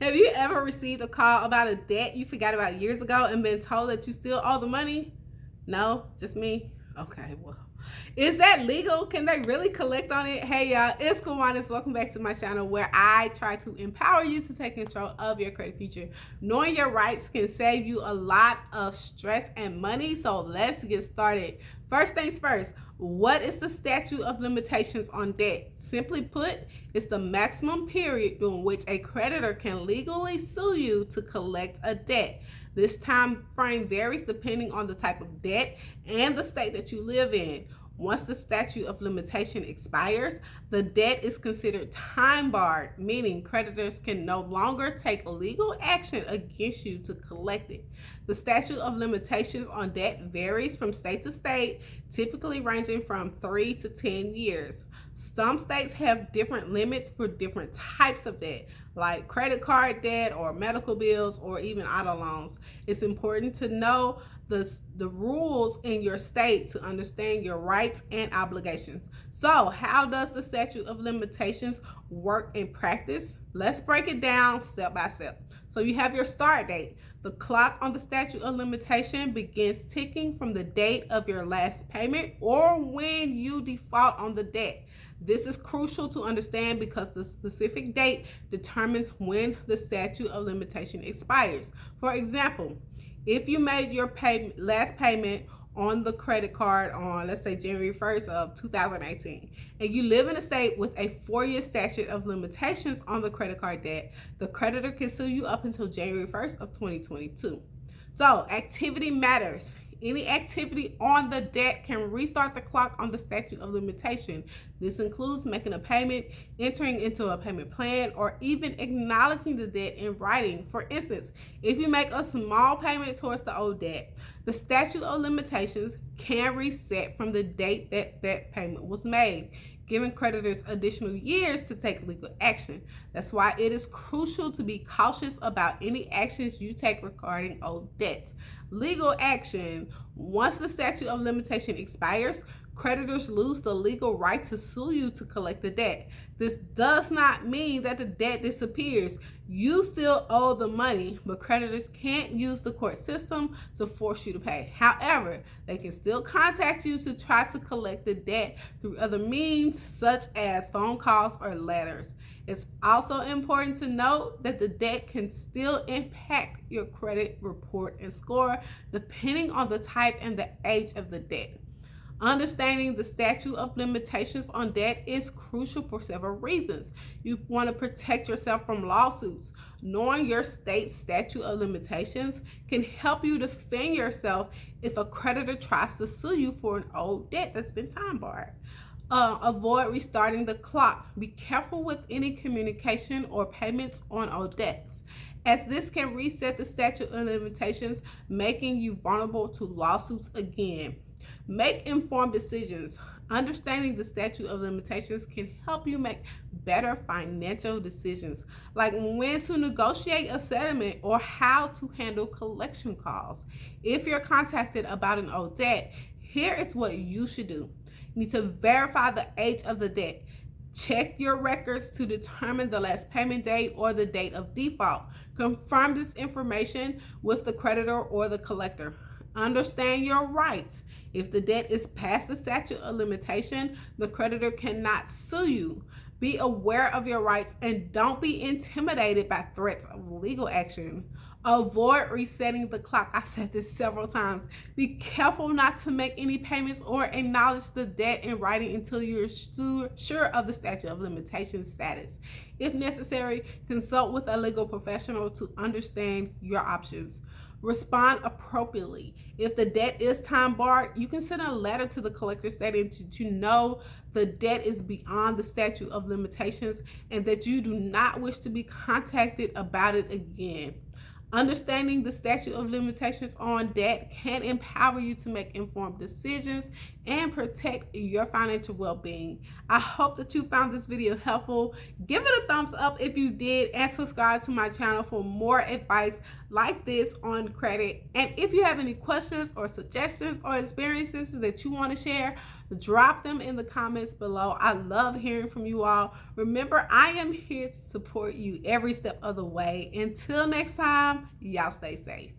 Have you ever received a call about a debt you forgot about years ago and been told that you still owe the money? No, just me? Okay, well. Is that legal? Can they really collect on it? Hey y'all, it's Kawanis. Welcome back to my channel where I try to empower you to take control of your credit future. Knowing your rights can save you a lot of stress and money. So let's get started. First things first, what is the statute of limitations on debt? Simply put, it's the maximum period during which a creditor can legally sue you to collect a debt. This time frame varies depending on the type of debt and the state that you live in. Once the statute of limitation expires, the debt is considered time barred, meaning creditors can no longer take legal action against you to collect it. The statute of limitations on debt varies from state to state, typically ranging from 3 to 10 years. Some states have different limits for different types of debt, like credit card debt or medical bills or even auto loans. It's important to know the rules in your state to understand your rights and obligations. So how does the statute of limitations work in practice? Let's break it down step by step. So you have your start date. The clock on the statute of limitation begins ticking from the date of your last payment or when you default on the debt. This is crucial to understand because the specific date determines when the statute of limitation expires. For example, if you made your last payment on the credit card on, let's say, January 1st of 2018, and you live in a state with a 4-year statute of limitations on the credit card debt, the creditor can sue you up until January 1st of 2022. So activity matters. Any activity on the debt can restart the clock on the statute of limitation. This includes making a payment, entering into a payment plan, or even acknowledging the debt in writing. For instance, if you make a small payment towards the old debt, the statute of limitations can reset from the date that that payment was made, giving creditors additional years to take legal action. That's why it is crucial to be cautious about any actions you take regarding old debts. Legal action. Once the statute of limitation expires, creditors lose the legal right to sue you to collect the debt. This does not mean that the debt disappears. You still owe the money, but creditors can't use the court system to force you to pay. However, they can still contact you to try to collect the debt through other means, such as phone calls or letters. It's also important to note that the debt can still impact your credit report and score depending on the type and the age of the debt. Understanding the statute of limitations on debt is crucial for several reasons. You want to protect yourself from lawsuits. Knowing your state's statute of limitations can help you defend yourself if a creditor tries to sue you for an old debt that's been time barred. Avoid restarting the clock. Be careful with any communication or payments on old debts, as this can reset the statute of limitations, making you vulnerable to lawsuits again. Make informed decisions. Understanding the statute of limitations can help you make better financial decisions, like when to negotiate a settlement or how to handle collection calls. If you're contacted about an old debt, here is what you should do. You need to verify the age of the debt. Check your records to determine the last payment date or the date of default. Confirm this information with the creditor or the collector. Understand your rights. If the debt is past the statute of limitation, the creditor cannot sue you. Be aware of your rights and don't be intimidated by threats of legal action. Avoid resetting the clock. I've said this several times. Be careful not to make any payments or acknowledge the debt in writing until you're sure of the statute of limitation status. If necessary, consult with a legal professional to understand your options. Respond appropriately. If the debt is time barred, you can send a letter to the collector stating that you know the debt is beyond the statute of limitations and that you do not wish to be contacted about it again. Understanding the statute of limitations on debt can empower you to make informed decisions and protect your financial well-being. I hope that you found this video helpful. Give it a thumbs up if you did, and subscribe to my channel for more advice like this on credit. And if you have any questions or suggestions or experiences that you want to share, drop them in the comments below. I love hearing from you all. Remember, I am here to support you every step of the way. Until next time, y'all stay safe.